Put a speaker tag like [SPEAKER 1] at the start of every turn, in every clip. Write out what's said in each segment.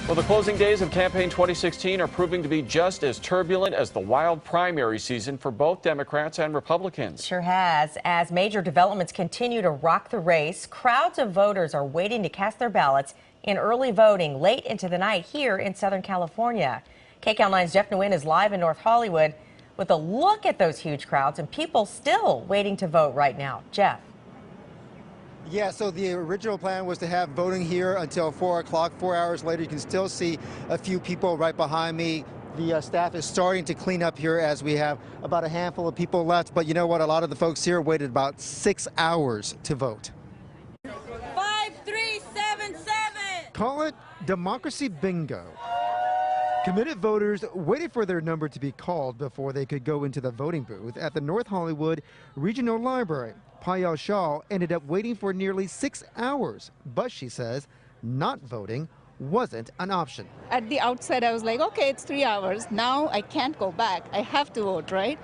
[SPEAKER 1] Well, the closing days of campaign 2016 are proving to be just as turbulent as the wild primary season for both Democrats and Republicans.
[SPEAKER 2] Sure has. As major developments continue to rock the race, crowds of voters are waiting to cast their ballots in early voting late into the night here in Southern California. KCAL 9's Jeff Nguyen is live in North Hollywood with a look at those huge crowds and people still waiting to vote right now. Jeff.
[SPEAKER 3] Yeah, so the original plan was to have voting here until 4 o'clock. 4 hours later, you can still see a few people right behind me. The staff is starting to clean up here as we have about a handful of people left. But you know what? A lot of the folks here waited about 6 hours to vote.
[SPEAKER 4] 5377.
[SPEAKER 3] Call it democracy bingo. Committed voters waited for their number to be called before they could go into the voting booth at the North Hollywood Regional Library. Payal Shaw ended up waiting for nearly 6 hours, but she says not voting wasn't an option.
[SPEAKER 4] At the outset, I was like, okay, it's 3 hours. Now I can't go back. I have to vote, right?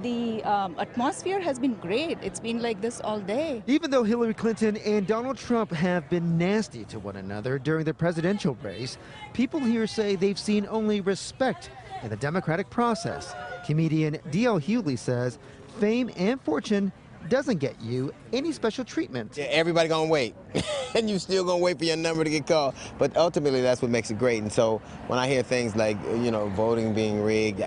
[SPEAKER 4] The atmosphere has been great. It's been like this all day.
[SPEAKER 3] Even though Hillary Clinton and Donald Trump have been nasty to one another during the presidential race, people here say they've seen only respect in the democratic process. Comedian D.L. Hughley says fame and fortune doesn't get you any special treatment.
[SPEAKER 5] Yeah, everybody gonna wait, and you still gonna wait for your number to get called. But ultimately, that's what makes it great. And so when I hear things like, voting being rigged,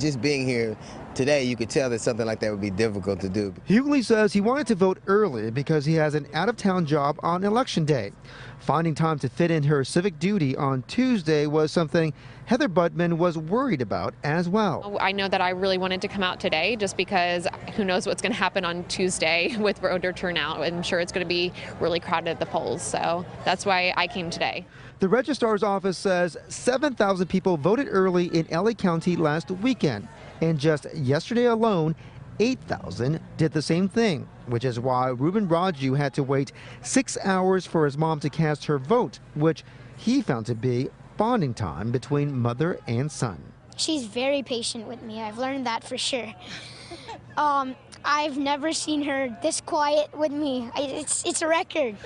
[SPEAKER 5] just being here today, you could tell that something like that would be difficult to do.
[SPEAKER 3] Hughley says he wanted to vote early because he has an out-of-town job on Election Day. Finding time to fit in her civic duty on Tuesday was something Heather Budman was worried about as well.
[SPEAKER 6] I know that I really wanted to come out today just because who knows what's going to happen on Tuesday with voter turnout. I'm sure it's going to be really crowded at the polls, so that's why I came today.
[SPEAKER 3] The registrar's office says 7,000 people voted early in LA County last weekend, and just yesterday alone, 8,000 did the same thing, which is why Ruben Raju had to wait 6 hours for his mom to cast her vote, which he found to be bonding time between mother and son.
[SPEAKER 7] She's very patient with me. I've learned that for sure. I've never seen her this quiet with me. It's a record.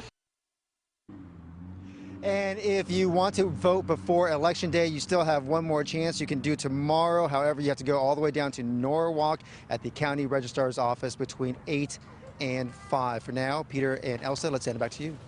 [SPEAKER 3] And if you want to vote before Election Day, you still have one more chance. You can do tomorrow. However, you have to go all the way down to Norwalk at the county registrar's office between 8 and 5. For now, Peter and Elsa, let's hand it back to you.